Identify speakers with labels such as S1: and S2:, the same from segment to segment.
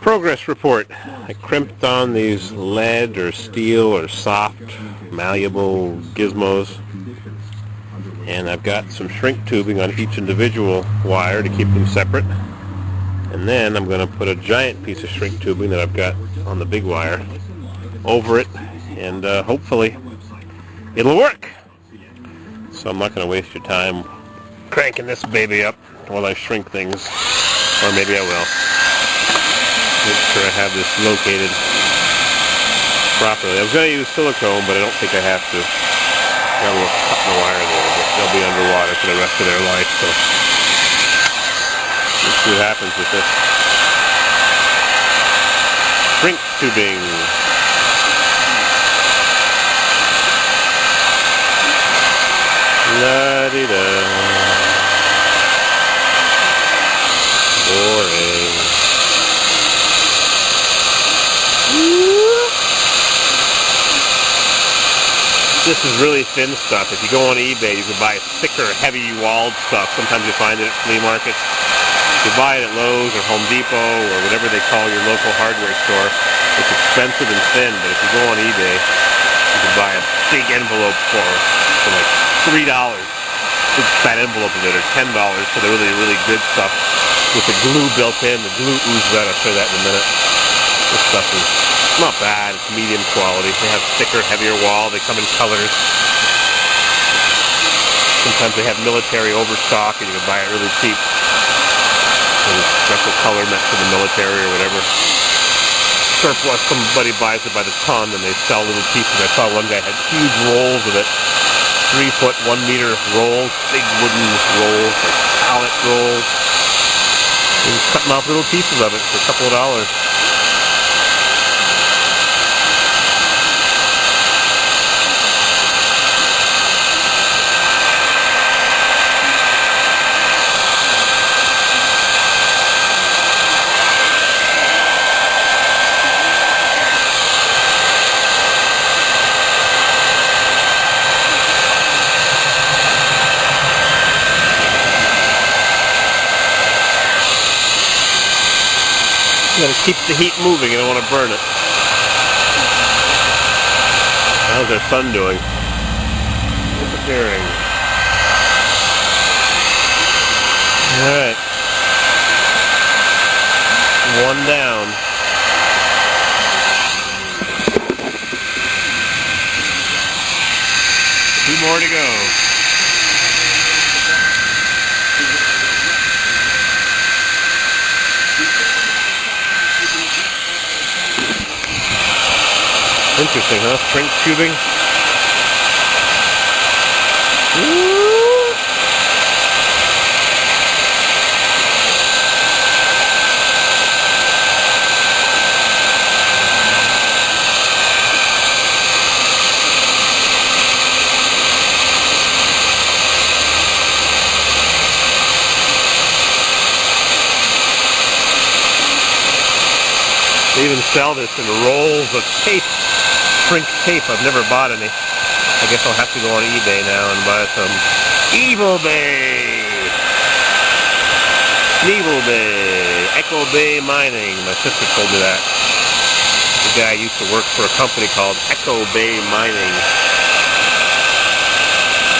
S1: Progress report. I crimped on these lead or steel or soft malleable gizmos, and I've got some shrink tubing on each individual wire to keep them separate, and then I'm going to put a giant piece of shrink tubing that I've got on the big wire over it, and hopefully it'll work. So I'm not going to waste your time cranking this baby up while I shrink things, or maybe I will. Make sure I have this located properly. I was going to use silicone, but I don't think I have to. Got a little cut in the wire there, but they'll be underwater for the rest of their life, so let's see what happens with this. Shrink tubing. La-di-da. Boring. This is really thin stuff. If you go on eBay, you can buy thicker, heavy-walled stuff. Sometimes you find it at flea markets. You buy it at Lowe's or Home Depot or whatever they call your local hardware store. It's expensive and thin, but if you go on eBay, you can buy a big envelope for like $3. Big fat envelope of it, or $10 for the really, really good stuff with the glue built in. The glue oozes out. I'll show you that in a minute. This stuff is not bad. It's medium quality. They have thicker, heavier wall. They come in colors. Sometimes they have military overstock, and you can buy it really cheap. There's special color meant for the military or whatever. Surplus, somebody buys it by the ton, and they sell little pieces. I saw one guy had huge rolls of it. 3 foot, 1 meter rolls, big wooden rolls, like pallet rolls. And he's cutting off little pieces of it for a couple of dollars. You gotta keep the heat moving, you don't want to burn it. How's our sun doing? Disappearing. Alright. 1 down. Two more to go. Interesting, huh? Shrink tubing. They even sell this in rolls of tape. Shrink tape. I've never bought any. I guess I'll have to go on eBay now and buy some. Evil Bay! Evil Bay! Echo Bay Mining. My sister told me that. The guy used to work for a company called Echo Bay Mining.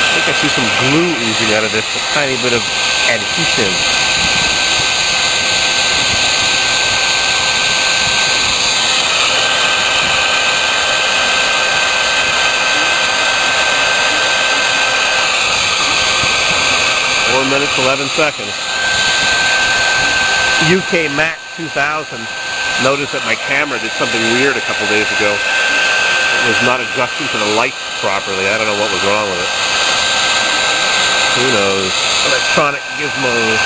S1: I think I see some glue oozing out of this. A tiny bit of adhesive. Minutes 11 seconds. UK Mac 2000 noticed that my camera did something weird a couple days ago. It was not adjusting to the lights properly. I don't know what was wrong with it. Who knows? Electronic gizmos.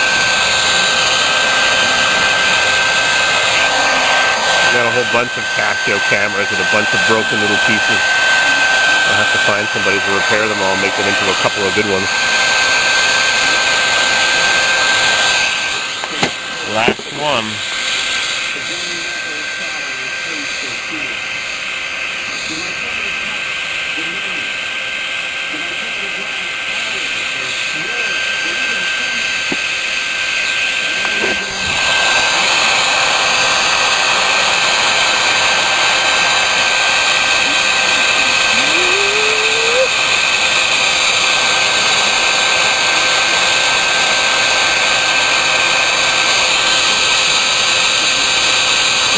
S1: Got a whole bunch of Casio cameras with a bunch of broken little pieces. I'll have to find somebody to repair them all and make them into a couple of good ones. Last one.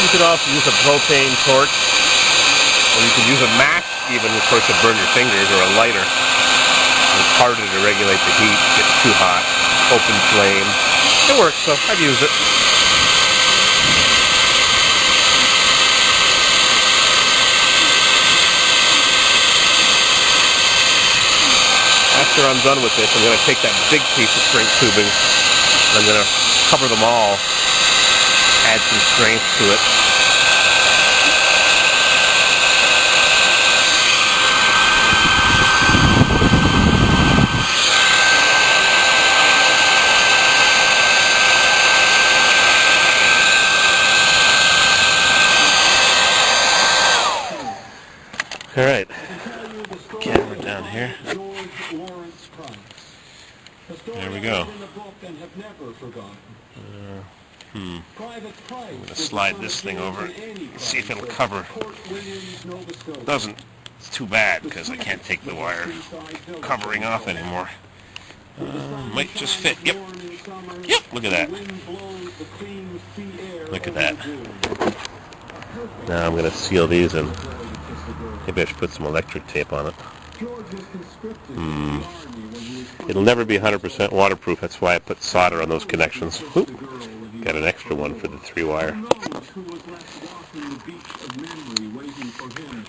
S1: You can also use a propane torch, or you can use a match even, of course, to burn your fingers, or a lighter. It's harder to regulate the heat. It gets too hot. Open flame. It works, though. I've used it. After I'm done with this, I'm going to take that big piece of shrink tubing and I'm going to cover them all, add some strength to it. All right, camera down here. There we go. I'm going to slide this thing over and see if it'll cover. It doesn't. It's too bad because I can't take the wire covering off anymore. Might just fit. Yep. Yep. Look at that. Look at that. Now I'm going to seal these and maybe I should put some electric tape on it. It'll never be 100% waterproof. That's why I put solder on those connections. Oop. Got an extra one for the 3-wire.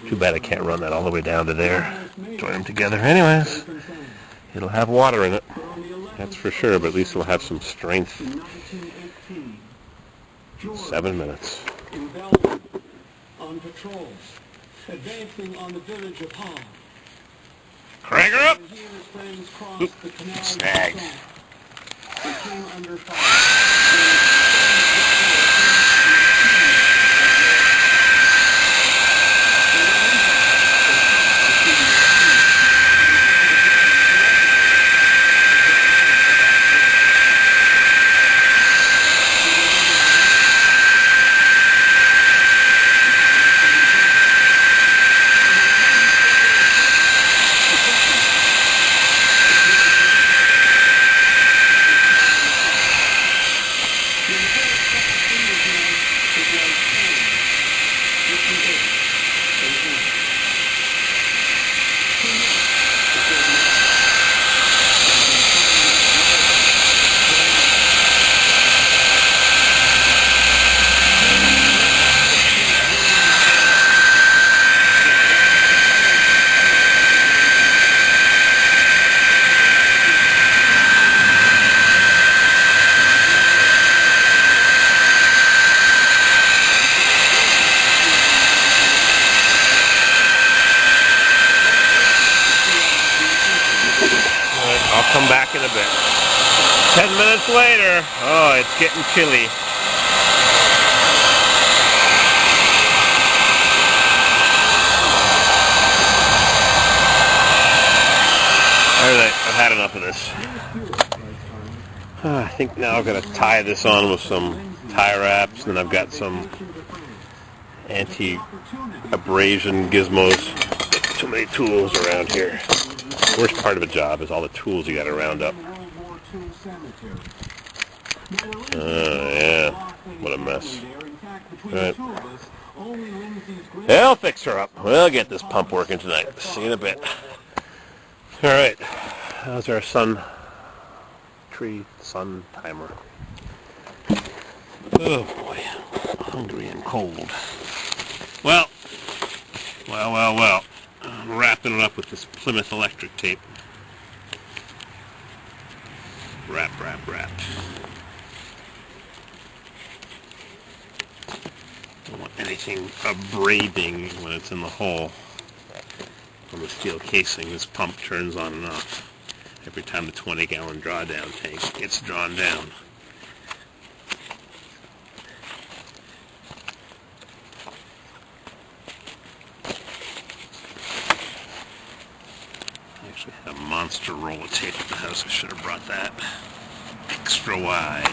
S1: Too bad I can't run that all the way down to there. Join them together. Anyways, it'll have water in it. That's for sure, but at least it'll have some strength. 7 minutes.
S2: Advancing on the village of Hall.
S1: Crank her up! Oop, snag.
S2: They came under fire.
S1: I'll come back in a bit. 10 minutes later. Oh, it's getting chilly. Alright, I've had enough of this. I think now I've got to tie this on with some tie wraps, and I've got some anti-abrasion gizmos. Too many tools around here. Worst part of a job is all the tools you got to round up. Yeah, what a mess. Right. I'll fix her up. We'll get this pump working tonight. See you in a bit. All right, how's our sun timer? Oh boy, hungry and cold. Well. I'm wrapping it up with this Plymouth electric tape. Wrap. Don't want anything abrading when it's in the hole. On the steel casing, this pump turns on and off every time the 20-gallon drawdown tank gets drawn down. I actually had a monster roll of tape at the house. I should have brought that extra wide.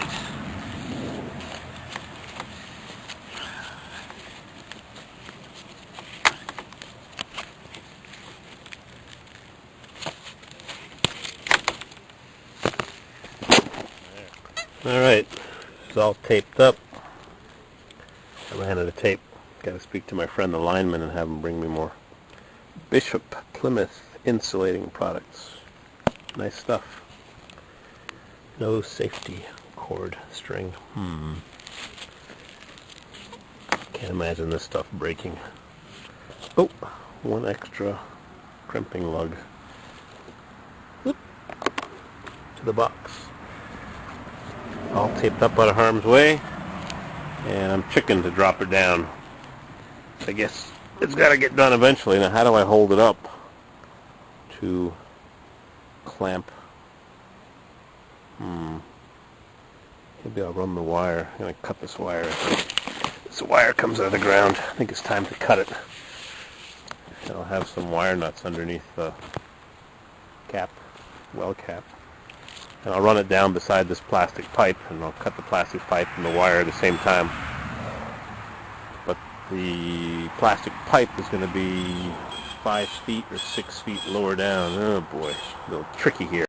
S1: Alright, it's all taped up. I ran out of tape. Got to speak to my friend the lineman and have him bring me more. Bishop Plymouth insulating products. Nice stuff. No safety cord string. Can't imagine this stuff breaking. Oh, one extra crimping lug. Whoop. To the box. All taped up out of harm's way. And I'm chicken to drop her down. I guess it's got to get done eventually. Now how do I hold it up to clamp? Maybe I'll run the wire. I'm going to cut this wire. This wire comes out of the ground. I think it's time to cut it. I'll have some wire nuts underneath the cap, well cap. And I'll run it down beside this plastic pipe, and I'll cut the plastic pipe and the wire at the same time. But the plastic pipe is going to be 5 feet or 6 feet lower down. Oh boy, a little tricky here.